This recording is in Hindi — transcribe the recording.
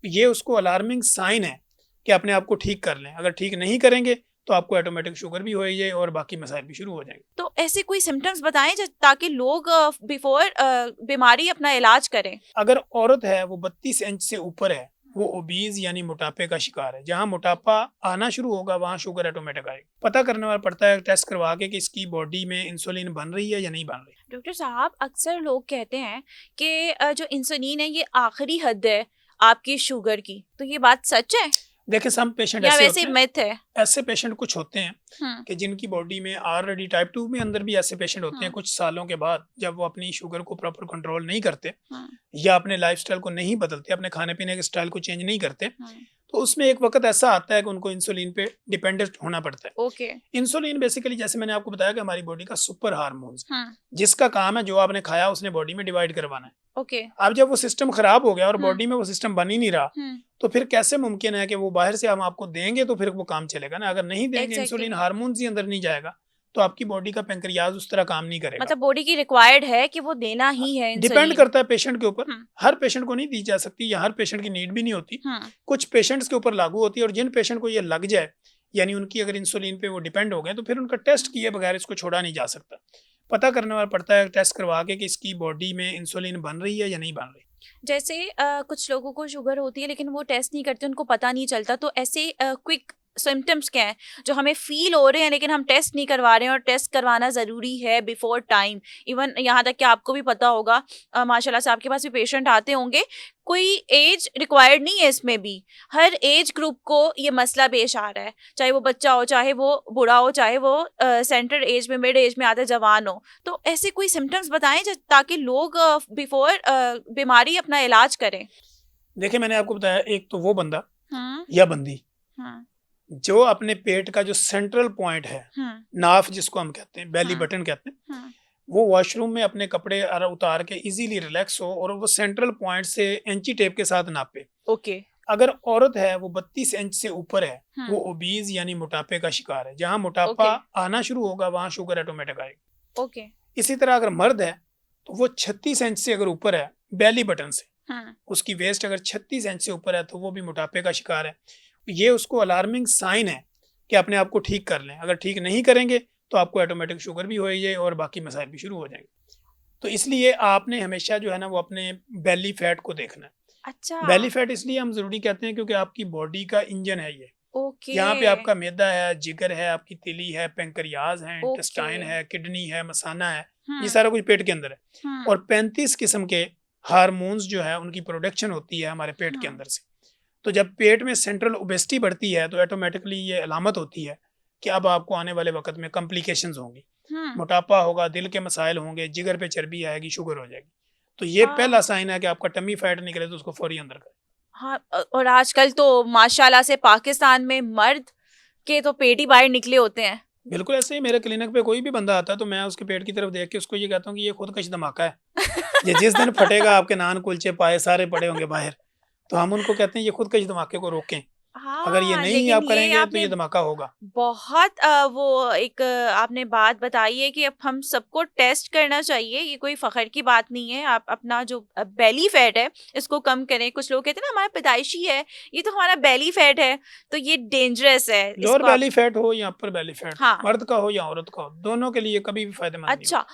ये उसको अलार्मिंग साइन है कि अपने आप को ठीक कर लें। अगर ठीक नहीं करेंगे तो आपको ऑटोमेटिक शुगर भी हो जाए और बाकी मसाइल भी शुरू हो जाएंगे। तो ऐसे कोई सिम्टम्स बताएं ताकि लोग बिफोर बीमारी अपना इलाज करें। अगर औरत है वो 32 इंच से ऊपर है, वो ओबीज यानी मोटापे का शिकार है। जहाँ मोटापा आना शुरू होगा वहाँ शुगर ऑटोमेटिक आएगी। पता करने वाला पड़ता है टेस्ट करवा के कि इसकी बॉडी में इंसुलिन बन रही है या नहीं बन रही। डॉक्टर साहब, अक्सर लोग कहते हैं कि जो इंसुलिन है ये आखिरी हद है आपकी शुगर की, तो ये बात सच है देखिए सम पेशेंट या ऐसे वैसे होते हैं, मिथ है? ऐसे पेशेंट कुछ होते हैं कि जिनकी बॉडी में ऑलरेडी टाइप 2 में अंदर भी ऐसे पेशेंट होते हैं कुछ सालों के बाद, जब वो अपनी शुगर को प्रॉपर कंट्रोल नहीं करते या अपने लाइफस्टाइल को नहीं बदलते, अपने खाने पीने के स्टाइल को चेंज नहीं करते, तो उसमें एक वक्त ऐसा आता है कि उनको इंसुलिन पे डिपेंडेंट होना पड़ता है। ओके। इंसुलिन बेसिकली जैसे मैंने आपको बताया कि हमारी बॉडी का सुपर हार्मोन्स जिसका काम है जो आपने खाया उसने बॉडी में डिवाइड करवाना है। ओके। अब जब वो सिस्टम खराब हो गया और बॉडी में वो सिस्टम बन ही नहीं रहा, तो फिर कैसे मुमकिन है कि वो बाहर से हम आपको देंगे तो फिर वो काम चलेगा ना। अगर नहीं देंगे, इंसुलिन हार्मोन्स ही अंदर नहीं जाएगा तो आपकी बॉडी का पैंक्रियाज उस तरह काम नहीं करेगा। मतलब बॉडी की रिक्वायर्ड है कि वो देना ही है। डिपेंड करता है पेशेंट के ऊपर। हर पेशेंट को नहीं दी जा सकती या हर पेशेंट की नीड भी नहीं होती। कुछ पेशेंट्स के ऊपर लागू होती है और जिन पेशेंट को ये लग जाए यानी उनकी अगर इंसुलिन पे वो डिपेंड हो गए तो फिर उनका टेस्ट किए बगैर इसको छोड़ा नहीं जा सकता। पता करने वाला पड़ता है टेस्ट करवा के कि इसकी बॉडी में इंसुलिन बन रही है या नहीं बन रही। जैसे कुछ लोगों को शुगर होती है लेकिन वो टेस्ट नहीं करते, उनको पता नहीं चलता, तो ऐसे क्विक सिम्टम्स क्या हैं जो हमें फील हो रहे हैं लेकिन हम टेस्ट नहीं करवा रहे हैं और टेस्ट करवाना ज़रूरी है बिफोर टाइम? इवन यहाँ तक कि आपको भी पता होगा, माशाल्लाह से आपके पास भी पेशेंट आते होंगे, कोई एज रिक्वायर्ड नहीं है इसमें भी, हर एज ग्रुप को ये मसला पेश आ रहा है, चाहे वो बच्चा हो, चाहे वो बूढ़ा हो, चाहे वो सेंटर एज में, मिड एज में आते जवान हो। तो ऐसे कोई सिम्टम्स बताएं ताकि लोग बिफोर बीमारी अपना इलाज करें। देखिए मैंने आपको बताया, एक तो वो बंदा या बंदी जो अपने पेट का जो सेंट्रल पॉइंट है, नाफ जिसको हम कहते हैं, बेली बटन कहते हैं, वो वॉशरूम में अपने कपड़े उतार के इजीली रिलैक्स हो और वो सेंट्रल पॉइंट से इंची टेप के साथ नापे। ओके। अगर औरत है वो 32 इंच से ऊपर है, वो ओबीज यानी मोटापे का शिकार है। जहाँ मोटापा आना शुरू होगा वहाँ शुगर ऑटोमेटिक आएगी। ओके। इसी तरह अगर मर्द है तो वो 36 इंच से अगर ऊपर है बेली बटन से, उसकी वेस्ट अगर 36 इंच से ऊपर है तो वो भी मोटापे का शिकार है। ये उसको अलार्मिंग साइन है कि अपने आप को ठीक कर लें। अगर ठीक नहीं करेंगे तो आपको ऑटोमेटिक शुगर भी हो जाए और बाकी मसाइल भी शुरू हो जाएंगे। तो इसलिए आपने हमेशा जो है ना वो अपने बेली फैट को देखना है। अच्छा। बेली फैट इसलिए हम जरूरी कहते हैं क्योंकि आपकी बॉडी का इंजन है ये। यहाँ पे आपका मैदा है, जिगर है, आपकी तिली है, पेंक्रियाज है, इंटेस्टाइन है, किडनी है, मसाना है, ये सारा कुछ पेट के अंदर है। और 35 किस्म के हार्मोन्स जो है उनकी प्रोडक्शन होती है हमारे पेट के अंदर से। तो जब पेट में सेंट्रल ओबेसिटी बढ़ती है तो ऑटोमेटिकली ये अलामत होती है कि अब आपको आने वाले वक्त में कॉम्प्लिकेशंस होंगी, मोटापा होगा, दिल के मसाइल होंगे, जिगर पे चर्बी आएगी, शुगर हो जाएगी। तो ये पहला साइन है कि आपका टमी फैट निकले तो उसको फौरी अंदर करें। हाँ, और आजकल तो माशाल्लाह से पाकिस्तान में मर्द के तो पेट ही बाहर निकले होते हैं। बिल्कुल ऐसे ही मेरे क्लिनिक पे कोई भी बंदा आता है तो मैं उसके पेट की तरफ देख के उसको ये कहता हूँ कि ये खुदकश धमाका है। ये जिस दिन फटेगा आपके नान कुलचे पाए सारे पड़े होंगे बाहर, तो हम उनको कहते हैं ये खुदकश धमाके को रोकें। हाँ, अगर ये नहीं आप करेंगे तो ये धमाका होगा। बहुत वो एक आपने बात बताई है कि अब हम सबको टेस्ट करना चाहिए, ये कोई फखर की बात नहीं है। आप अपना जो बेली फैट है इसको कम करें। कुछ लोग कहते हैं ना हमारा पैदाइशी है, ये तो हमारा बेली फैट है, तो ये डेंजरस है। लोअर बेली फैट हो या अपर बेली फैट, मर्द का हो या औरत का हो, दोनों के लिए कभी भी फायदेमंद नहीं। अच्छा।